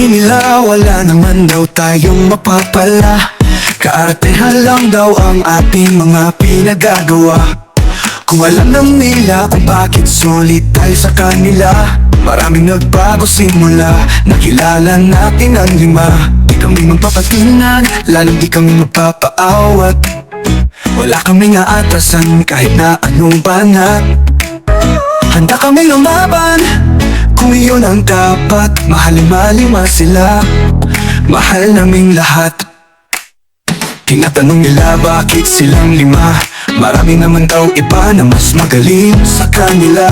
Sabi nila wala naman daw tayong mapapala, kaartehan lang daw ang ating mga pinagagawa. Kung alam ng nila kung bakit sulit tayo sa kanila, maraming nagbago simula nakilala natin ang lima. Di kami magpapatinag, lalong di kami magpapaawat. Wala kaming aatrasan kahit na anong banat. Handa kami lumaban kung iyon ang dapat. Mahalin malima sila, mahal naming lahat. Tinatanong nila bakit silang lima, marami naman daw iba na mas magaling sa kanila.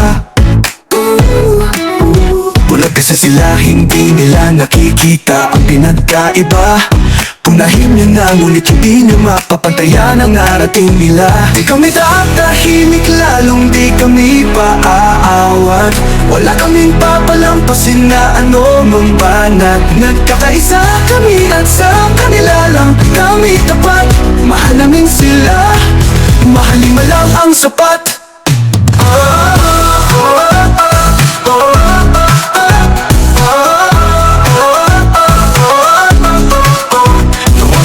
Bulag kasi sila, hindi nila nakikita ang pinagkaiba. Punahin nyo na ngunit hindi nyo mapapantayan ang narating nila. Di kami tatahimik, lalong di kami paaawat. Wala kaming papalampasin na ano mang banat. Nagkakaisa kami at sa kanila lang kami tapat. Mahal namin sila, mahalin mo lang ang sapat.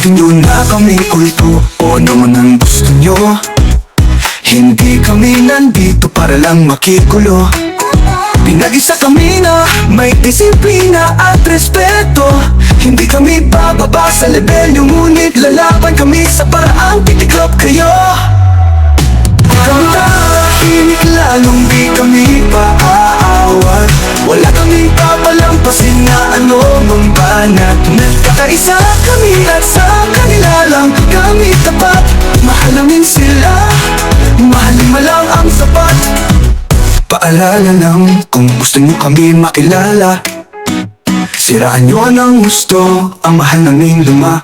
Doon na kami kulto, o ano man ang gusto nyo. Hindi kami nandito para lang makikulo. Pinag-isa kami na may disiplina at respeto. Hindi kami bababa sa level nyo, ngunit lalaban kami sa paraang titiklop kayo. Kami tahimik, lalong di kami paaawat. Wala kaming papalampasin na ano mang banat. Nagkakaisa kami at sa kanila lang kami tapat. Mahal namin sila, mahalin mo lang ang sapat. Paalala lang kung gusto nyo kami makilala, siraan nyo ng gusto ang mahal naming luma.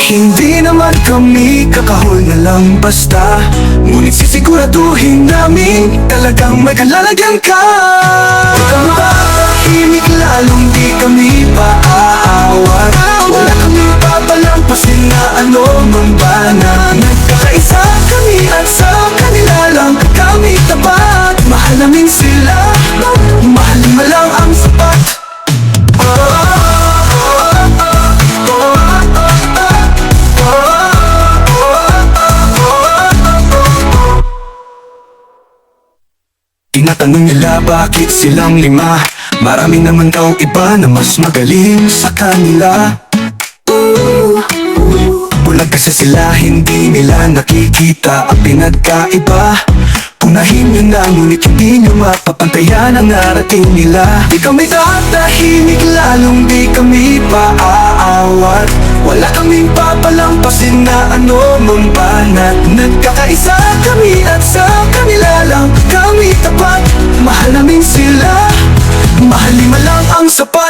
Hindi naman kami kakahol na lang basta, ngunit sisiguraduhin namin talagang may kalalagyan ka. Huwag kang matahimik, lalong di kami paaawat. Wala kami papalampasin na ano mang banat. Nagkakaisa kami at sa kanila lang kami tapat. Mahal namin sila, mahalin mo lang ang sapat. Tinatanong nila bakit silang lima, marami naman daw iba na mas magaling sa kanila. Bulag kasi sila, hindi nila nakikita ang pinagkaiba. Punahin nyo na ngunit hindi nyo mapapantayan ang narating nila. Di kami tatahimik, lalong di kami paaawat. Wala kaming papalampasin na ano mang banat. Nagkakaisa kami at sa kanila lang kami tapat. Mahal namin sila, mahalin mo lang ang sapat.